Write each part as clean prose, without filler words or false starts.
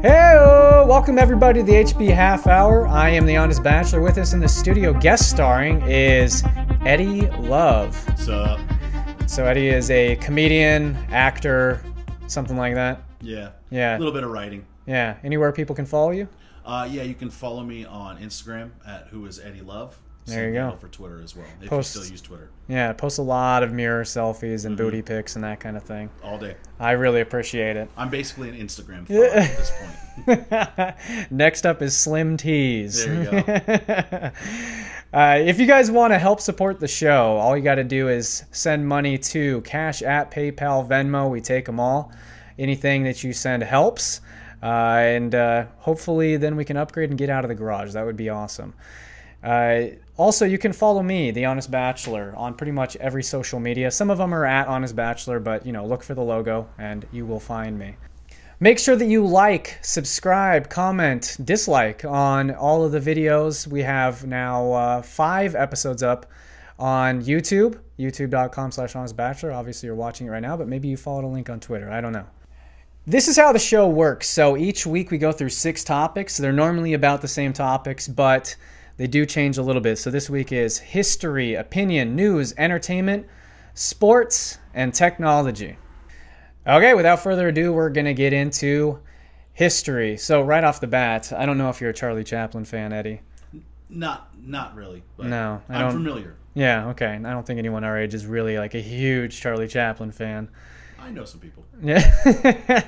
Hey, welcome everybody to the HB Half Hour. I am the Honest Bachelor. With us in the studio guest starring is Eddie Love. What's up? So Eddie is a comedian, actor, something like that. Yeah. Yeah. A little bit of writing. Yeah. Anywhere people can follow you? Yeah, you can follow me on Instagram at whoiseddie.love. There you go. For Twitter as well, if Post, you still use Twitter. Yeah, post a lot of mirror selfies and booty pics and that kind of thing. All day. I really appreciate it. I'm basically an Instagram fan at this point. Next up is Slim Tees. There you go. If you guys want to help support the show, all you got to do is send money to Cash App, PayPal, Venmo. We take them all. Anything that you send helps. And hopefully then we can upgrade and get out of the garage. That would be awesome. Also, you can follow me, The Honest Bachelor, on pretty much every social media. Some of them are at Honest Bachelor, but, you know, look for the logo and you will find me. Make sure that you like, subscribe, comment, dislike on all of the videos. We have now 5 episodes up on YouTube, youtube.com/honestbachelor. Obviously, you're watching it right now, but maybe you followed a link on Twitter. I don't know. This is how the show works. So each week we go through 6 topics. They're normally about the same topics, but they do change a little bit. So this week is history, opinion, news, entertainment, sports, and technology. Okay, without further ado, we're going to get into history. So right off the bat, I don't know if you're a Charlie Chaplin fan, Eddie. Not really. But no, I'm familiar. Yeah, okay. I don't think anyone our age is really like a huge Charlie Chaplin fan. I know some people. Yeah,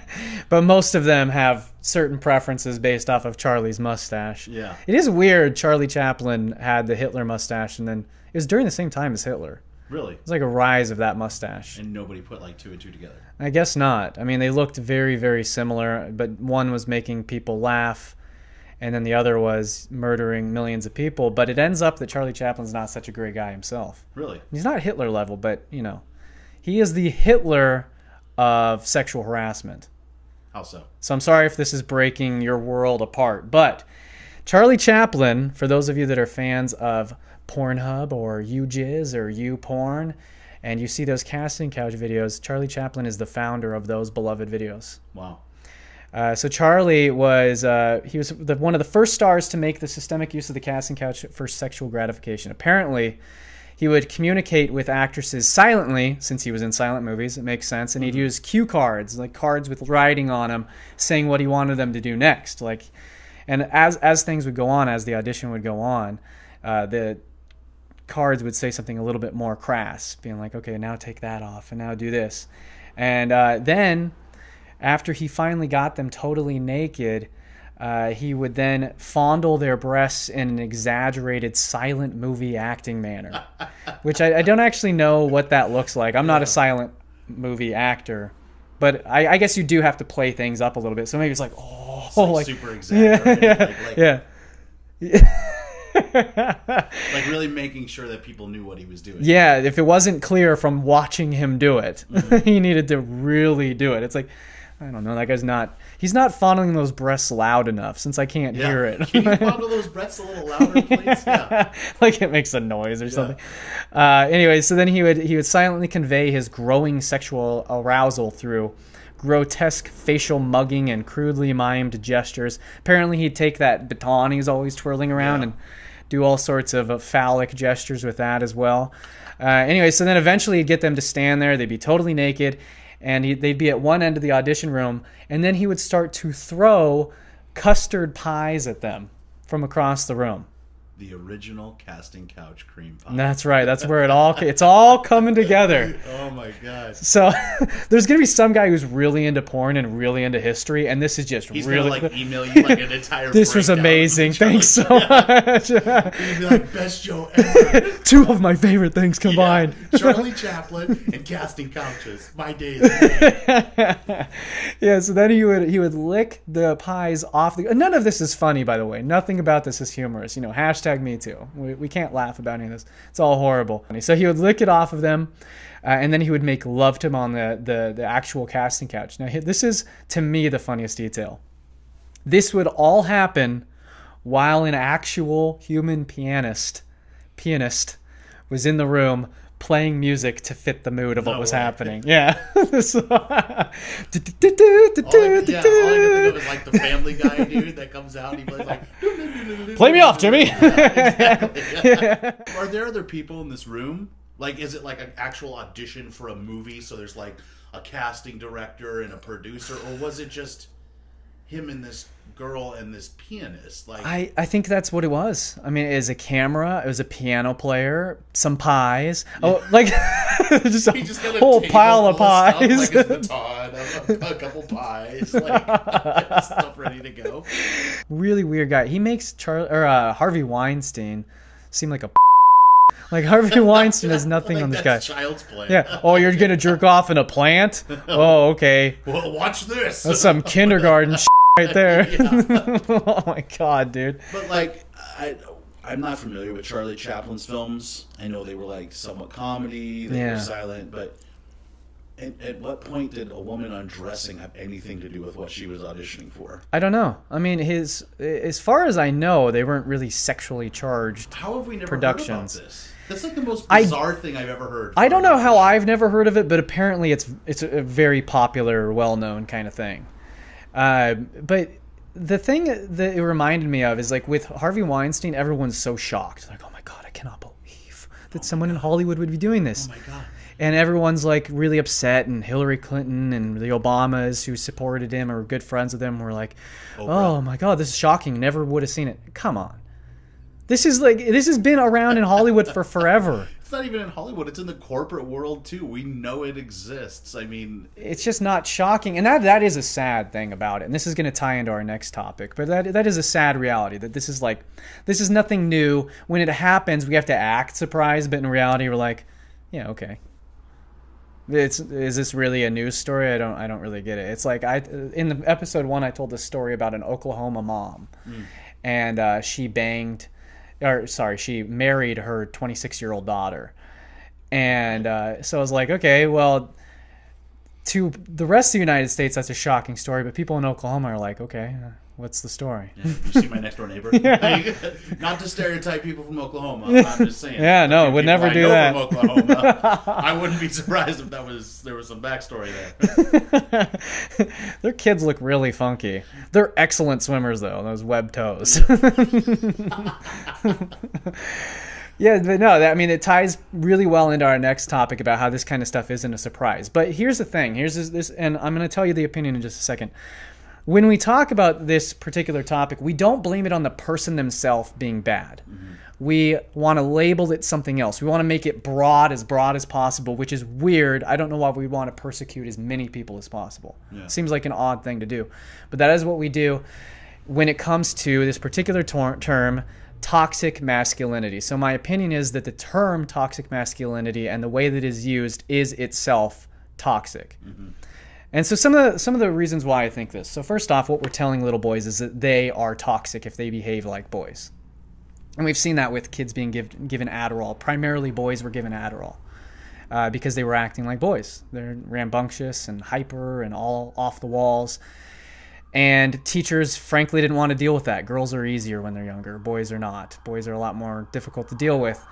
but most of them have certain preferences based off of Charlie's mustache. Yeah. It is weird Charlie Chaplin had the Hitler mustache, and then it was during the same time as Hitler. Really? It was like a rise of that mustache. And nobody put like 2 and 2 together. I guess not. I mean, they looked very, very similar, but one was making people laugh, and then the other was murdering millions of people. But it ends up that Charlie Chaplin's not such a great guy himself. Really? He's not Hitler level, but, you know, he is the Hitler of sexual harassment. How so? So I'm sorry if this is breaking your world apart, but Charlie Chaplin, for those of you that are fans of Pornhub or YouJizz or YouPorn, and you see those casting couch videos, Charlie Chaplin is the founder of those beloved videos. Wow. So Charlie was one of the first stars to make the systemic use of the casting couch for sexual gratification. Apparently, he would communicate with actresses silently, since he was in silent movies. It makes sense. And he'd use cue cards, like cards with writing on them, saying what he wanted them to do next. And as things would go on, as the audition would go on, the cards would say something a little bit more crass, being like, okay, now take that off, and now do this. And then, after he finally got them totally naked, he would then fondle their breasts in an exaggerated silent movie acting manner, which I don't actually know what that looks like. I'm not a silent movie actor, but I guess you do have to play things up a little bit. So maybe it's like, oh, it's like super exaggerated. Yeah. Like really making sure that people knew what he was doing. Yeah, if it wasn't clear from watching him do it, he needed to really do it. It's like, I don't know, that guy's he's not fondling those breasts loud enough, since I can't hear it. Can you fondle those breasts a little louder, please? Yeah. Like it makes a noise or something. Anyway, so then he would silently convey his growing sexual arousal through grotesque facial mugging and crudely mimed gestures. Apparently he'd take that baton he was always twirling around and do all sorts of phallic gestures with that as well. Anyway, so then eventually he'd get them to stand there. They'd be totally naked, and they'd be at one end of the audition room, and then he would start to throw custard pies at them from across the room. The original casting couch cream pie. That's right. That's where it's all coming together. Oh my gosh. So there's going to be some guy who's really into porn and really into history, and this is just He's really... He's going to email you an entire This was amazing. Thanks so much. He'd be like, best show ever. 2 of my favorite things combined. Yeah. Charlie Chaplin and casting couches. My days. Yeah, so then he would lick the pies off the... None of this is funny, by the way. Nothing about this is humorous. You know, hashtag me too. We can't laugh about any of this. It's all horrible. So he would lick it off of them, and then he would make love to them on the actual casting couch. Now, this is, to me, the funniest detail. This would all happen while an actual human pianist was in the room playing music to fit the mood of what was way. happening. Yeah. So, All I can think of is like the Family Guy dude that comes out and he plays like, play me off, Jimmy. Exactly. Yeah. Are there other people in this room? Like, is it like an actual audition for a movie? So there's like a casting director and a producer, or was it just him and this girl and this pianist? Like, I think that's what it was. I mean, it was a camera, it was a piano player, some pies. Oh, like just a whole pile of pies. Stuff, like a baton, a couple pies, like stuff ready to go. Really weird guy. He makes Harvey Weinstein seem like a like Harvey Weinstein has nothing on this guy. Child's play. Yeah. Oh, you're gonna jerk off in a plant? Oh, okay. Well, watch this. That's some kindergarten right there. Yeah. Oh my god, dude. But like, I'm not familiar with Charlie Chaplin's films. I know they were like somewhat comedy, they were silent, but at what point did a woman undressing have anything to do with what she was auditioning for? I don't know. I mean, as far as I know, they weren't really sexually charged. How have we never productions. heard about this? That's like the most bizarre thing I've ever heard. I don't know how I've never heard of it, but apparently it's a very popular, well-known kind of thing. But the thing that it reminded me of is like with Harvey Weinstein, everyone's so shocked. Like, oh my God, I cannot believe that someone in Hollywood would be doing this. Oh my God. And everyone's like really upset, and Hillary Clinton and the Obamas who supported him or were good friends with him were like, oh my God, this is shocking. Never would have seen it. Come on. This has been around in Hollywood for forever. It's not even in Hollywood. It's in the corporate world too. We know it exists. I mean, it's just not shocking, and that is a sad thing about it. And this is going to tie into our next topic, but that is a sad reality. That this is nothing new. When it happens, we have to act surprised, but in reality, we're like, yeah, okay. Is this really a news story? I don't really get it. It's like in the episode 1, I told this story about an Oklahoma mom, and she married her 26-year-old daughter. And so I was like, okay, well, to the rest of the United States, that's a shocking story. But people in Oklahoma are like, okay, what's the story? Yeah, you see my next door neighbor? Not to stereotype people from Oklahoma. I'm just saying. Yeah, no, would never do that. From Oklahoma, I wouldn't be surprised if there was some backstory there. Their kids look really funky. They're excellent swimmers, though. Those webbed toes. Yeah, but no, I mean, it ties really well into our next topic about how this kind of stuff isn't a surprise. But here's the thing. Here's this, and I'm going to tell you the opinion in just a second. When we talk about this particular topic, we don't blame it on the person themselves being bad. Mm-hmm. We want to label it something else. We want to make it broad as possible, which is weird. I don't know why we want to persecute as many people as possible. Yeah. Seems like an odd thing to do. But that is what we do when it comes to this particular term, toxic masculinity. So my opinion is that the term toxic masculinity and the way that it is used is itself toxic. Mm-hmm. And so some of the reasons why I think this. So first off, what we're telling little boys is that they are toxic if they behave like boys. And we've seen that with kids being given Adderall. Primarily boys were given Adderall because they were acting like boys. They're rambunctious and hyper and all off the walls. And teachers, frankly, didn't want to deal with that. Girls are easier when they're younger. Boys are not. Boys are a lot more difficult to deal with.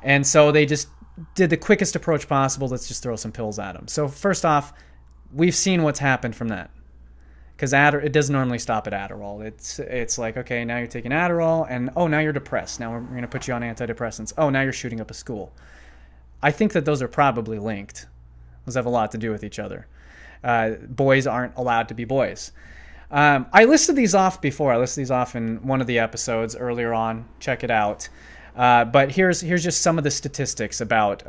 And so they just did the quickest approach possible. Let's just throw some pills at them. So first off, we've seen what's happened from that. Because it doesn't normally stop at Adderall. It's like, okay, now you're taking Adderall, and oh, now you're depressed. Now we're going to put you on antidepressants. Oh, now you're shooting up a school. I think that those are probably linked. Those have a lot to do with each other. Boys aren't allowed to be boys. I listed these off before. I listed these off in one of the episodes earlier on. Check it out. But here's just some of the statistics about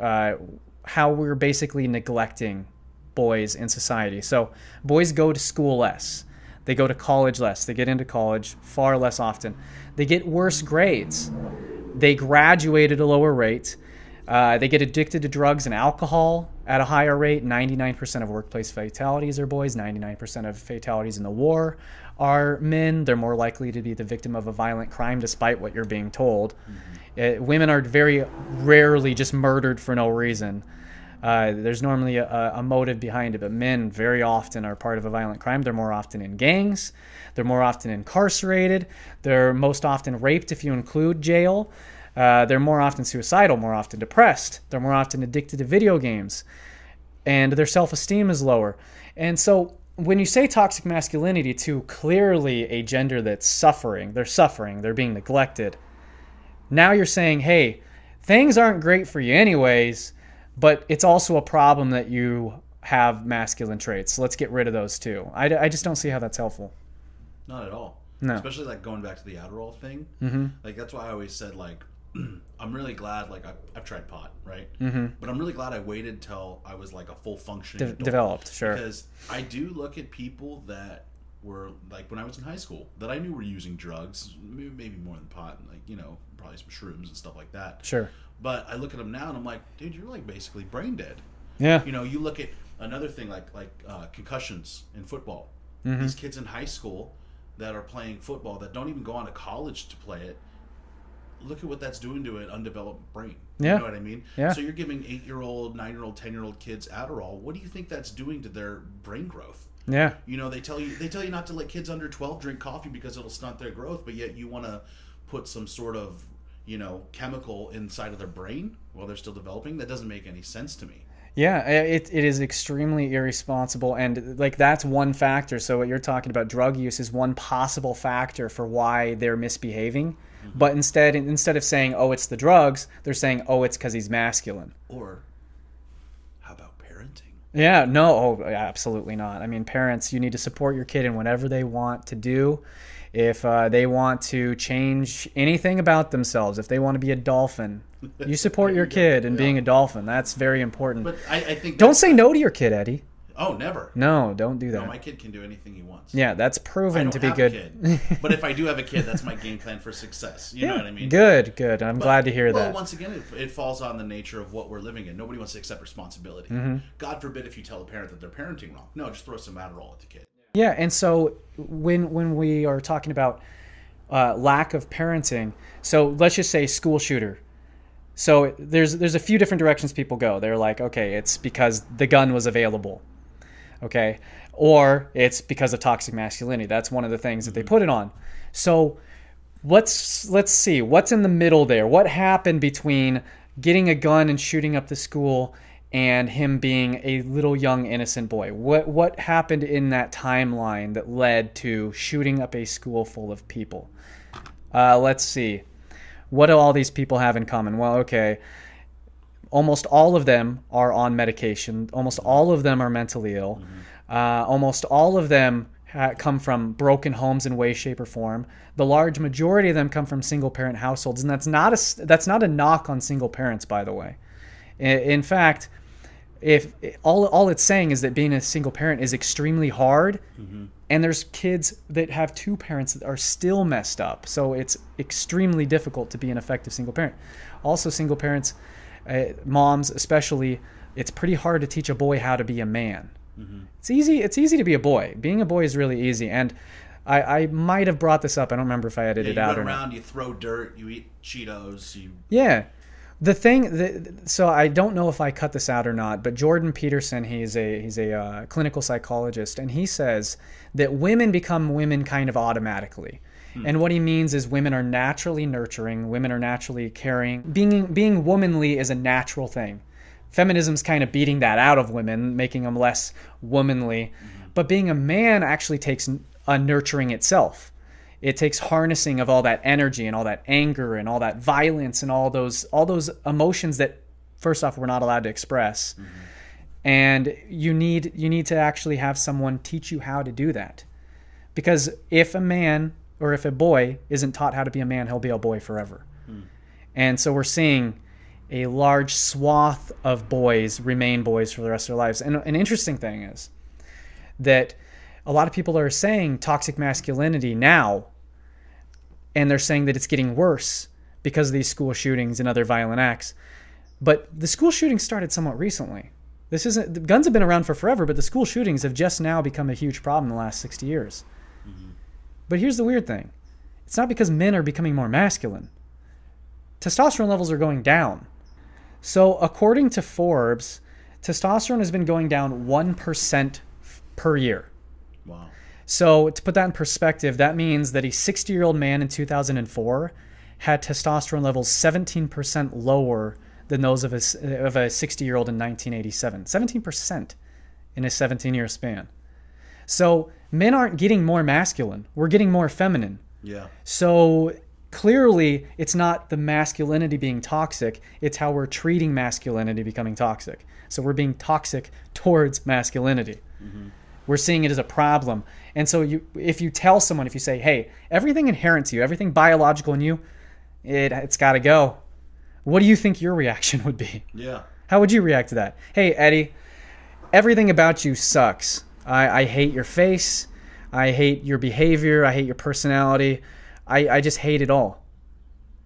how we're basically neglecting boys in society. So boys go to school less. They go to college less. They get into college far less often. They get worse grades. They graduate at a lower rate. They get addicted to drugs and alcohol at a higher rate. 99% of workplace fatalities are boys. 99% of fatalities in the war are men. They're more likely to be the victim of a violent crime despite what you're being told. Mm-hmm. Women are very rarely just murdered for no reason. There's normally a motive behind it, but men very often are part of a violent crime. They're more often in gangs. They're more often incarcerated. They're most often raped if you include jail. They're more often suicidal, more often depressed. They're more often addicted to video games. And their self-esteem is lower. And so when you say toxic masculinity to clearly a gender that's suffering, they're being neglected. Now you're saying, hey, things aren't great for you anyways, but it's also a problem that you have masculine traits. So let's get rid of those too. I just don't see how that's helpful. Not at all. No. Especially like going back to the Adderall thing. Mm-hmm. Like that's why I always said like I'm really glad like I've tried pot, right? Mm-hmm. But I'm really glad I waited till I was like a full functioning adult. Developed, sure. Because I do look at people that were like when I was in high school that I knew were using drugs, maybe more than pot, and like probably some shrooms and stuff like that. Sure. But I look at them now and I'm like, dude, you're like basically brain dead. Yeah. You look at another thing like concussions in football. Mm-hmm. These kids in high school that are playing football that don't even go on to college to play it. Look at what that's doing to an undeveloped brain. Yeah. You know what I mean? Yeah. So you're giving 8-year-old, 9-year-old, 10-year-old kids Adderall. What do you think that's doing to their brain growth? Yeah. They tell you not to let kids under 12 drink coffee because it'll stunt their growth, but yet you want to put some sort of, chemical inside of their brain while they're still developing. That doesn't make any sense to me. Yeah, it is extremely irresponsible, and like that's one factor. So what you're talking about, drug use, is one possible factor for why they're misbehaving. Mm-hmm. But instead of saying, oh, it's the drugs, they're saying, oh, it's because he's masculine. Or how about parenting? Yeah, no, absolutely not. I mean, parents, you need to support your kid in whatever they want to do. If they want to change anything about themselves, if they want to be a dolphin, you support your kid in being a dolphin. That's very important. But I think don't say no to your kid, Eddie. Oh, never. No, don't do that. No, my kid can do anything he wants. Yeah, that's proven to be I don't good. have a kid, but if I do have a kid, that's my game plan for success. You know what I mean? Good. I'm glad to hear that. Well, once again, it falls on the nature of what we're living in. Nobody wants to accept responsibility. Mm-hmm. God forbid if you tell a parent that they're parenting wrong. No, just throw some Adderall at the kid. Yeah, and so when we are talking about lack of parenting, so let's just say school shooter. So there's a few different directions people go. They're like, okay, it's because the gun was available. Okay, or it's because of toxic masculinity. That's one of the things that they put it on. So let's see what's in the middle there. What happened between getting a gun and shooting up the school and him being a little young innocent boy? What happened in that timeline that led to shooting up a school full of people? Let's see. What do all these people have in common? Well, okay. Almost all of them are on medication. Almost all of them are mentally ill. Mm-hmm. Almost all of them come from broken homes in way, shape, or form. The large majority of them come from single-parent households, and that's not a knock on single parents, by the way. In fact, if all it's saying is that being a single parent is extremely hard, mm-hmm. and there's kids that have two parents that are still messed up, so it's extremely difficult to be an effective single parent. Also, single parents. Moms especially, it's pretty hard to teach a boy how to be a man. Mm-hmm. It's easy to be a boy. Being a boy is really easy, and I might have brought this up. I don't remember if I edited it out or not. You run around, you throw dirt, you eat Cheetos. Yeah. The thing so I don't know if I cut this out or not, but Jordan Peterson, he's a clinical psychologist, and he says that women become women kind of automatically. And what he means is women are naturally nurturing, women are naturally caring. Being womanly is a natural thing. Feminism's kind of beating that out of women, making them less womanly. Mm-hmm. But being a man actually takes a nurturing itself. It takes harnessing of all that energy and all that anger and all that violence and all those emotions that, first off, we're not allowed to express. Mm-hmm. And you need to actually have someone teach you how to do that. Because if a man or if a boy isn't taught how to be a man, he'll be a boy forever. And so we're seeing a large swath of boys remain boys for the rest of their lives. And an interesting thing is that a lot of people are saying toxic masculinity now, and they're saying that it's getting worse because of these school shootings and other violent acts. But the school shootings started somewhat recently. The guns have been around for forever, but the school shootings have just now become a huge problem in the last 60 years. Mm-hmm. But here's the weird thing. It's not because men are becoming more masculine. Testosterone levels are going down. So according to Forbes, testosterone has been going down 1% per year. Wow. So to put that in perspective, that means that a 60-year-old man in 2004 had testosterone levels 17% lower than those of a 60-year-old in 1987. 17% in a 17-year span. So men aren't getting more masculine. We're getting more feminine. Yeah. So clearly it's not the masculinity being toxic. It's how we're treating masculinity becoming toxic. So we're being toxic towards masculinity. Mm-hmm. We're seeing it as a problem. And so if you tell someone, if you say, hey, everything inherent to you, everything biological in you, it's got to go. What do you think your reaction would be? Yeah. How would you react to that? Hey, Eddie, everything about you sucks. I hate your face. I hate your behavior. I hate your personality. I just hate it all.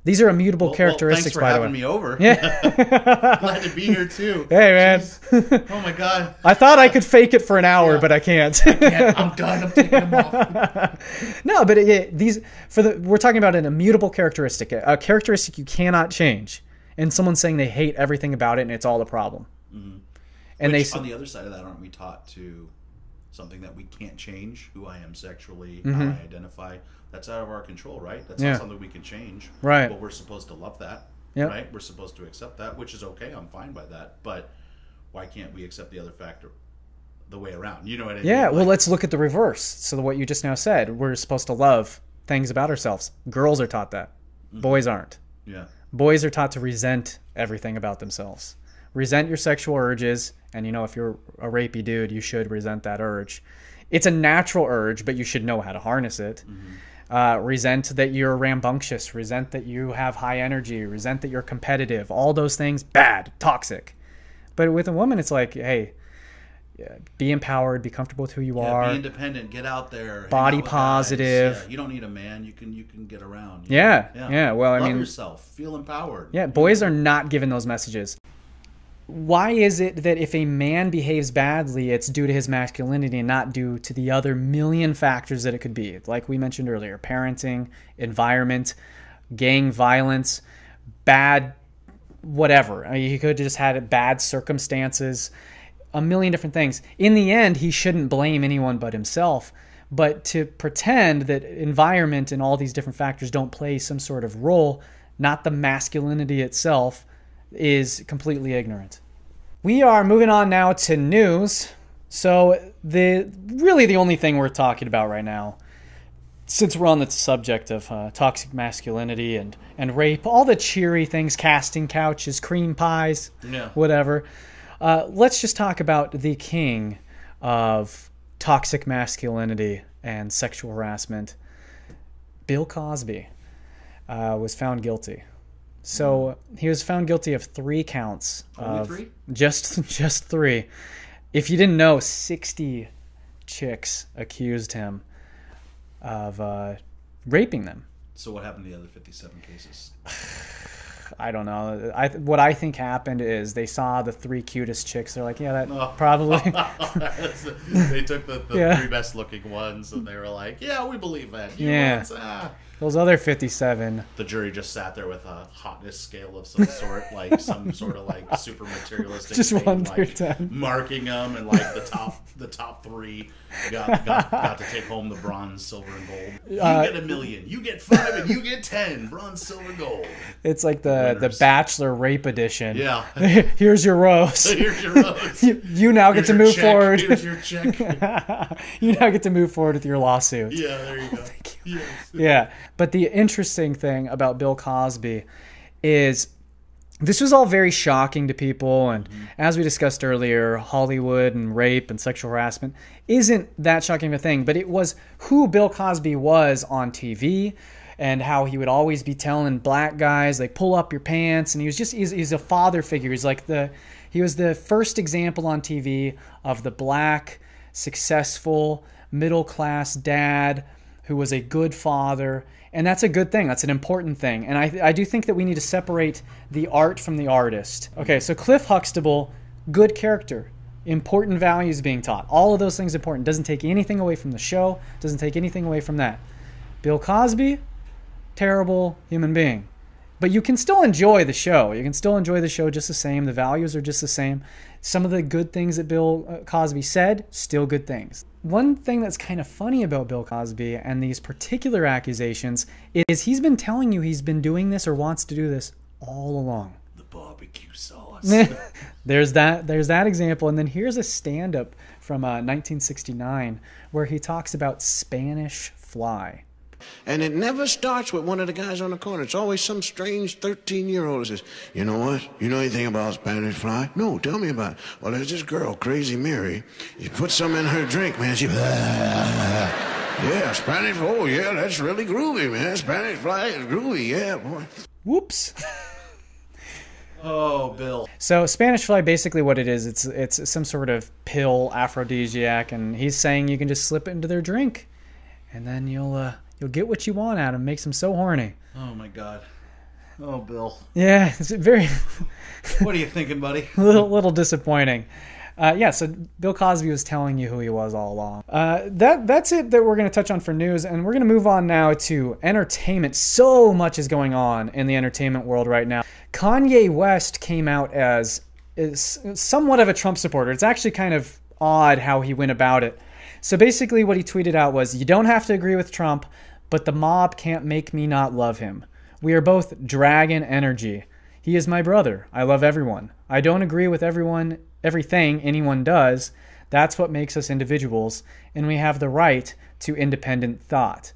These are immutable characteristics, by the way. Thanks for having me over. Yeah. Glad to be here, too. Hey, man. Jeez. Oh, my God. I thought I could fake it for an hour, but I can't. I'm done. I'm taking them off. No, but we're talking about an immutable characteristic, a characteristic you cannot change. And someone saying they hate everything about it and it's all the problem. Mm-hmm. And on the other side of that, aren't we taught to something that we can't change? Who I am sexually, mm-hmm. how I identify. That's out of our control, right? That's not something we can change. Right. But we're supposed to love that. Yep. Right? We're supposed to accept that, which is okay. I'm fine by that. But why can't we accept the other factor the way around? You know what I mean? Yeah, well, let's look at the reverse. So what you just now said, we're supposed to love things about ourselves. Girls are taught that. Mm-hmm. Boys aren't. Yeah. Boys are taught to resent everything about themselves. Resent your sexual urges. And, if you're a rapey dude, you should resent that urge. It's a natural urge, but you should know how to harness it. Mm-hmm. Resent that you're rambunctious. Resent that you have high energy. Resent that you're competitive. All those things, bad, toxic. But with a woman, it's like, hey, be empowered, be comfortable with who you are. Be independent, get out there. Body positive. Yeah, you don't need a man. You can get around. Yeah. Well, I mean, love yourself. Feel empowered. Yeah, boys are not given those messages. Why is it that if a man behaves badly, it's due to his masculinity and not due to the other million factors that it could be? Like we mentioned earlier, parenting, environment, gang violence, bad whatever. I mean, he could have just had bad circumstances, a million different things. In the end, he shouldn't blame anyone but himself. But to pretend that environment and all these different factors don't play some sort of role, not the masculinity itself, is completely ignorant. We are moving on now to news. So the only thing we're talking about right now, since we're on the subject of toxic masculinity and rape, all the cheery things, casting couches, cream pies, whatever. Let's just talk about the king of toxic masculinity and sexual harassment. Bill Cosby was found guilty. So he was found guilty of 3 counts. Only 3? Just 3. If you didn't know, 60 chicks accused him of raping them. So what happened to the other 57 cases? I don't know. What I think happened is they saw the 3 cutest chicks. They're like, yeah, that probably. They took the 3 best looking ones and they were like, yeah, we believe that. Those other 57. The jury just sat there with a hotness scale of some sort, like some sort of like super materialistic just thing, 1 through like 10, marking them, and like the top 3 got to take home the bronze, silver, and gold. You get $1 million, you get 5, and you get 10 bronze, silver, gold. It's like the Bachelor rape edition. Yeah. Here's your rose. Here's your rose. You now get to move forward. Here's your check. You now get to move forward with your lawsuit. Yeah, there you go. Thank you. Yes. Yeah. But the interesting thing about Bill Cosby is this was all very shocking to people. And as we discussed earlier, Hollywood and rape and sexual harassment isn't that shocking of a thing. But it was who Bill Cosby was on TV and how he would always be telling black guys, like, pull up your pants. And he's a father figure. He was the first example on TV of the black, successful, middle-class dad who was a good father. And that's a good thing. That's an important thing. And I do think that we need to separate the art from the artist. Okay, so Cliff Huxtable, good character, important values being taught. All of those things important. Doesn't take anything away from the show. Doesn't take anything away from that. Bill Cosby, terrible human being. But you can still enjoy the show. You can still enjoy the show just the same. The values are just the same. Some of the good things that Bill Cosby said, still good things. one thing that's kind of funny about Bill Cosby and these particular accusations is he's been telling you he's been doing this or wants to do this all along. The barbecue sauce. There's that example. And then here's a stand-up from 1969 where he talks about Spanish fly. And it never starts with one of the guys on the corner. It's always some strange 13-year-old that says, you know what? You know anything about Spanish fly? No, tell me about it. Well, there's this girl, Crazy Mary. You put some in her drink, man. She... yeah, Spanish... Oh, yeah, that's really groovy, man. Spanish fly is groovy. Yeah, boy. Whoops. Oh, Bill. So Spanish fly, basically what it is, it's some sort of pill aphrodisiac, and he's saying you can just slip it into their drink, and then you'll get what you want out of them. Makes them so horny. Oh, my God. Oh, Bill. Yeah, it's very... What are you thinking, buddy? little disappointing. Yeah, so Bill Cosby was telling you who he was all along. That's it that we're going to touch on for news, and we're going to move on now to entertainment. So much is going on in the entertainment world right now. Kanye West came out as somewhat of a Trump supporter. It's actually kind of odd how he went about it. So basically what he tweeted out was, you don't have to agree with Trump, but the mob can't make me not love him. We are both dragon energy. He is my brother. I love everyone. I don't agree with everything anyone does. That's what makes us individuals, and we have the right to independent thought.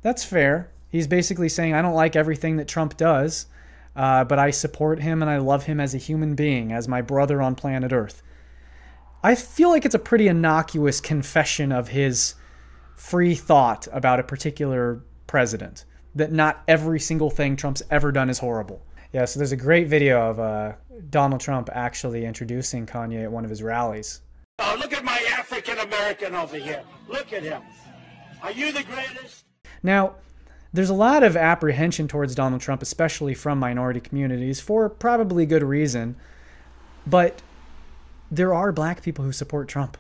That's fair. He's basically saying, I don't like everything that Trump does, but I support him and I love him as a human being, as my brother on planet Earth. I feel like it's a pretty innocuous confession of his free thought about a particular president, that not every single thing Trump's ever done is horrible. Yeah, so there's a great video of Donald Trump actually introducing Kanye at one of his rallies. Oh, look at my African-American over here. Look at him. Are you the greatest? Now, there's a lot of apprehension towards Donald Trump, especially from minority communities, for probably good reason. But there are black people who support Trump.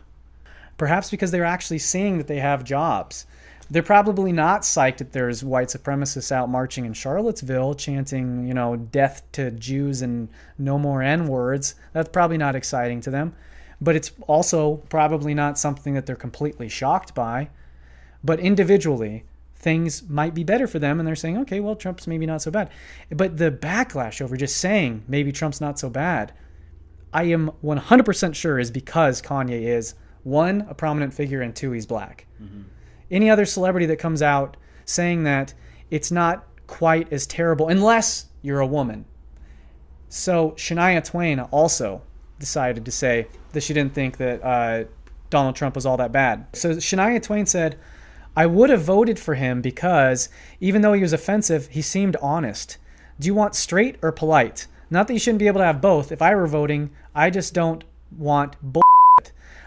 Perhaps because they're actually seeing that they have jobs. They're probably not psyched that there's white supremacists out marching in Charlottesville chanting, you know, death to Jews and no more N-words. That's probably not exciting to them. But it's also probably not something that they're completely shocked by. But individually, things might be better for them, and they're saying, okay, well, Trump's maybe not so bad. But the backlash over just saying maybe Trump's not so bad, I am 100% sure is because Kanye is, one, a prominent figure, and two, he's black. Mm-hmm. Any other celebrity that comes out saying that, it's not quite as terrible unless you're a woman. So Shania Twain also decided to say that she didn't think that Donald Trump was all that bad. So Shania Twain said, I would have voted for him because even though he was offensive, he seemed honest. Do you want straight or polite? Not that you shouldn't be able to have both. If I were voting, I just don't want bullshit.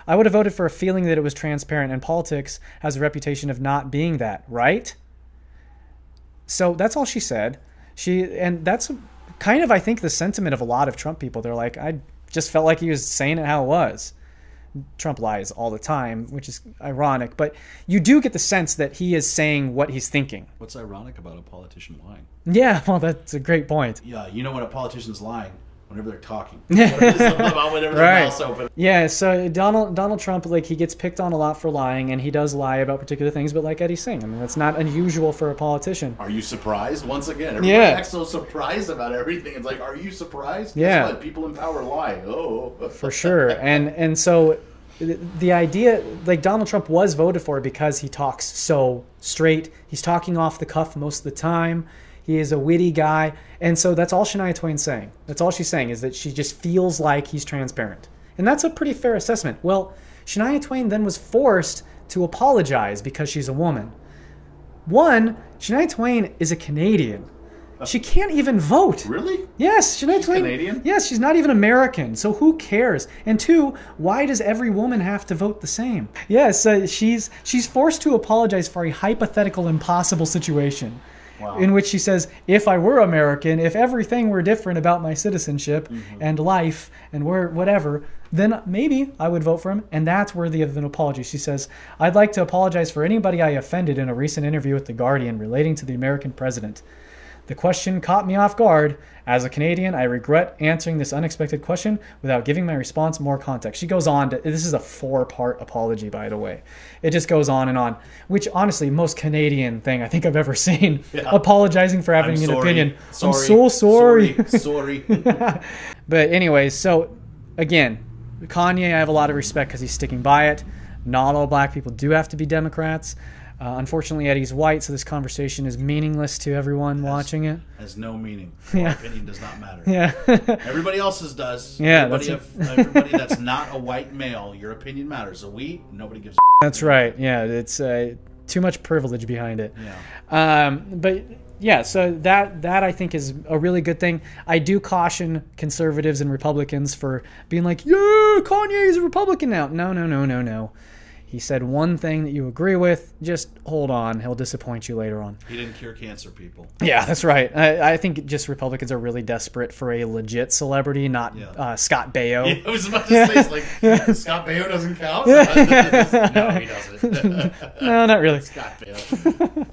I would have voted for a feeling that it was transparent, and politics has a reputation of not being that, right? So that's all she said. And that's kind of, I think, the sentiment of a lot of Trump people. They're like, I just felt like he was saying it how it was. Trump lies all the time, which is ironic, but you do get the sense that he is saying what he's thinking. What's ironic about a politician lying? Yeah, well, that's a great point. Yeah, you know when a politician's lying? Whenever they're talking. Whenever their mouth's open. Yeah, so Donald Trump, like, he gets picked on a lot for lying, and he does lie about particular things, but like Eddie's saying, I mean, that's not unusual for a politician. Are you surprised? Once again, everybody acts so surprised about everything. It's like, are you surprised? Yeah. Guess what? People in power lie. Oh. For sure. And so the idea, like, Donald Trump was voted for because he talks so straight. He's talking off the cuff most of the time. He is a witty guy. And so that's all Shania Twain's saying. That's all she's saying, is that she just feels like he's transparent. And that's a pretty fair assessment. Well, Shania Twain then was forced to apologize because she's a woman. One, Shania Twain is a Canadian. She can't even vote. Really? Yes, Shania Twain. Canadian? Yes, she's not even American. So who cares? And two, why does every woman have to vote the same? Yes, she's forced to apologize for a hypothetical impossible situation. Wow. In which she says, if I were American, if everything were different about my citizenship and life and whatever, then maybe I would vote for him. And that's worthy of an apology. She says, I'd like to apologize for anybody I offended in a recent interview with The Guardian relating to the American president. The question caught me off guard. As a Canadian, I regret answering this unexpected question without giving my response more context. She goes on to, this is a 4-part apology, by the way. It just goes on, which honestly, most Canadian thing I think I've ever seen. Yeah. Apologizing for having an opinion. I'm so sorry. Sorry. But anyways, so again, Kanye, I have a lot of respect because he's sticking by it. Not all black people do have to be Democrats. Unfortunately, Eddie's white, so this conversation is meaningless to everyone watching it. Has no meaning. Our opinion does not matter. Yeah. Everybody else's does. Yeah. Everybody that's not a white male, your opinion matters. So nobody gives a That's right. Yeah, it's too much privilege behind it. Yeah. But yeah, so that I think is a really good thing. I do caution conservatives and Republicans for being like, yeah, Kanye is a Republican now. No. He said one thing that you agree with. Just hold on. He'll disappoint you later on. He didn't cure cancer, people. Yeah, that's right. I think just Republicans are really desperate for a legit celebrity, not Scott Baio. Yeah, I was about to say, it's like, Scott Baio doesn't count? No, he doesn't. No, not really. Scott Baio.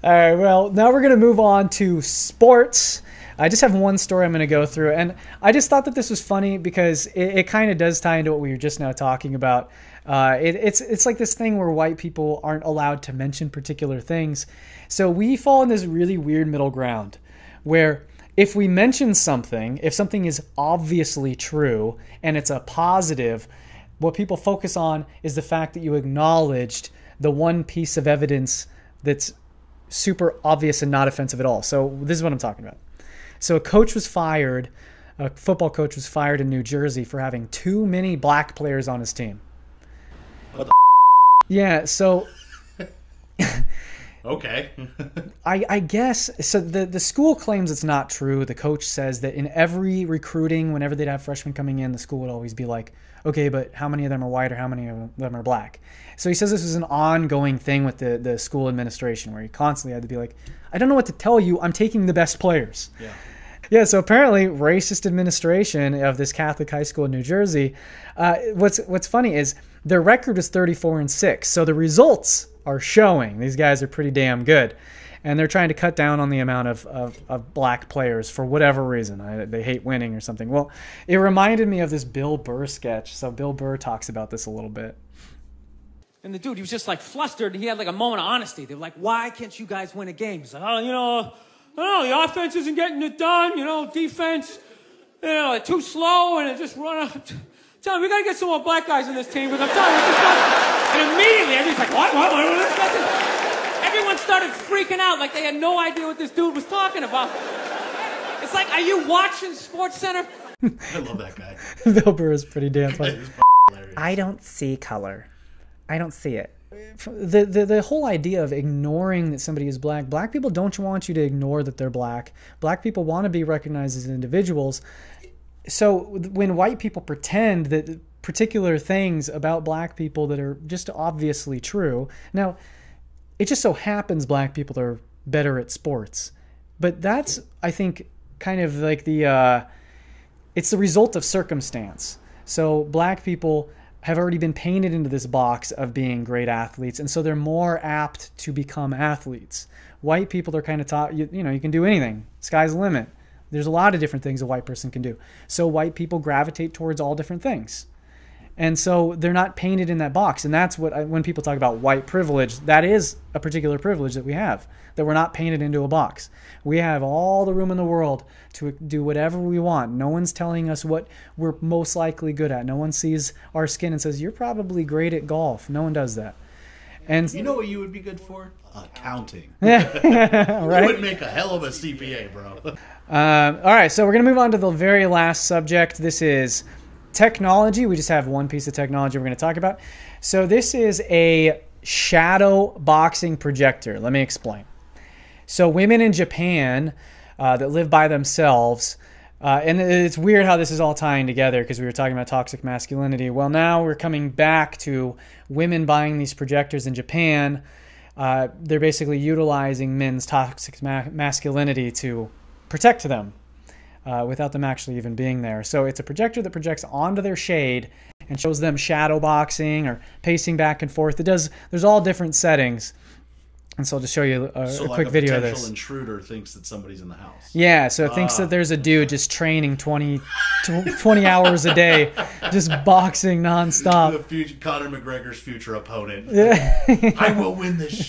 All right, well, now we're going to move on to sports. I just have one story I'm going to go through, and I just thought that this was funny because it kind of does tie into what we were just now talking about. It's like this thing where white people aren't allowed to mention particular things. So we fall in this really weird middle ground where if we mention something, if something is obviously true and it's a positive, what people focus on is the fact that you acknowledged the one piece of evidence that's super obvious and not offensive at all. So this is what I'm talking about. So a football coach was fired in New Jersey for having too many black players on his team. What the Yeah, so okay. I guess so. The school claims it's not true. The coach says that in every recruiting, whenever they'd have freshmen coming in, the school would always be like, okay, but how many of them are white or how many of them are black? So he says this was an ongoing thing with the school administration where he constantly had to be like, I don't know what to tell you. I'm taking the best players. Yeah. Yeah, so apparently racist administration of this Catholic high school in New Jersey, what's funny is their record was 34-6. So the results are showing these guys are pretty damn good. And they're trying to cut down on the amount of black players for whatever reason. They hate winning or something. Well, it reminded me of this Bill Burr sketch. So Bill Burr talks about this a little bit. And the dude, he was just like flustered, and he had like a moment of honesty. They were like, why can't you guys win a game? He's like, oh, I don't know, the offense isn't getting it done. Defense, they're too slow, and it just run up. Tell me, we got to get some more black guys in this team, because I'm telling you, it's just not. And immediately, everybody's like, what? Everyone started freaking out like they had no idea what this dude was talking about. It's like, are you watching SportsCenter? I love that guy. Bill Burr is pretty damn funny. Hilarious. I don't see color. I don't see it. The whole idea of ignoring that somebody is black people don't want you to ignore that they're black. Black people want to be recognized as individuals. So when white people pretend that particular things about black people that are just obviously true, now it just so happens black people are better at sports, but that's, I think, kind of like it's the result of circumstance. So black people have already been painted into this box of being great athletes, and so they're more apt to become athletes. White people are kind of taught, you can do anything. Sky's the limit. There's a lot of different things a white person can do. So white people gravitate towards all different things. And so they're not painted in that box. And that's when people talk about white privilege, that is a particular privilege that we have, that we're not painted into a box. We have all the room in the world to do whatever we want. No one's telling us what we're most likely good at. No one sees our skin and says, you're probably great at golf. No one does that. And you know what you would be good for? Accounting. Yeah, right? You would make a hell of a CPA, bro. All right, so we're going to move on to the very last subject. This is technology. We just have one piece of technology we're going to talk about. So this is a shadow boxing projector. Let me explain. So women in Japan that live by themselves, and it's weird how this is all tying together because we were talking about toxic masculinity. Well, now we're coming back to women buying these projectors in Japan. They're basically utilizing men's toxic masculinity to protect them without them actually even being there. So it's a projector that projects onto their shade and shows them shadow boxing or pacing back and forth. There's all different settings. And so I'll just show you a So quick video of potential this. intruder thinks that somebody's in the house. Yeah, so it thinks that there's a dude just training 20 hours a day, just boxing nonstop. The future, Conor McGregor's future opponent. Yeah. I will win this.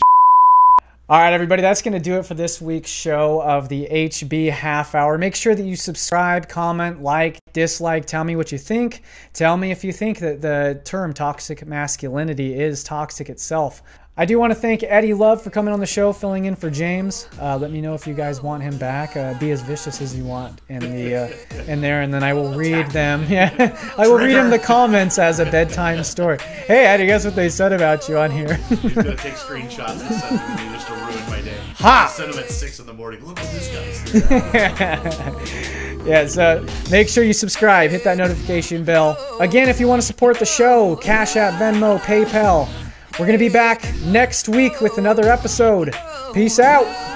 All right, everybody, that's going to do it for this week's show of the HB Half Hour. Make sure that you subscribe, comment, like, dislike. Tell me what you think. Tell me if you think that the term toxic masculinity is toxic itself. I do want to thank Eddie Love for coming on the show, filling in for James. Let me know if you guys want him back. Be as vicious as you want in there, and then I will read them. Yeah, I will read him the comments as a bedtime story. Hey, Eddie, guess what they said about you on here? He's gonna take screenshots and send them to me just to ruin my day. Ha! Send them at 6 in the morning. Look what this guy's. Yeah, so make sure you subscribe, hit that notification bell. Again, if you want to support the show, Cash App, Venmo, PayPal. We're going to be back next week with another episode. Peace out.